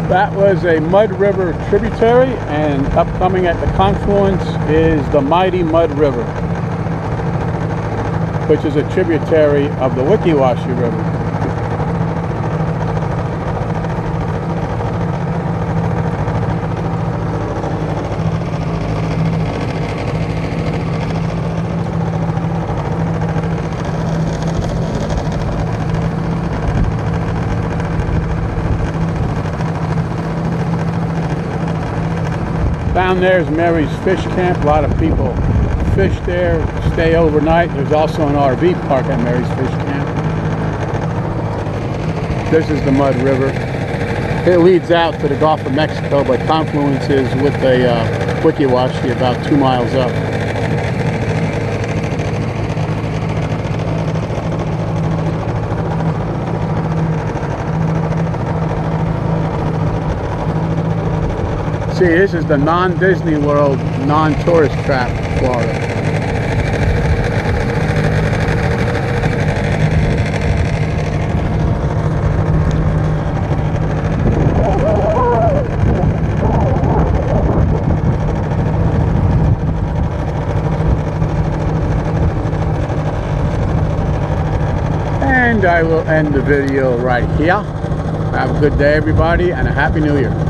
That was a Mud River tributary, and upcoming at the confluence is the mighty Mud River, which is a tributary of the Wickiwashi River. Down there is Mary's Fish Camp. A lot of people fish there, stay overnight. There's also an RV park at Mary's Fish Camp. This is the Mud River. It leads out to the Gulf of Mexico, but confluences with the Wickiwashi about 2 miles up. See, this is the non-Disney World, non-tourist trap, Florida. And I will end the video right here. Have a good day, everybody, and a Happy New Year.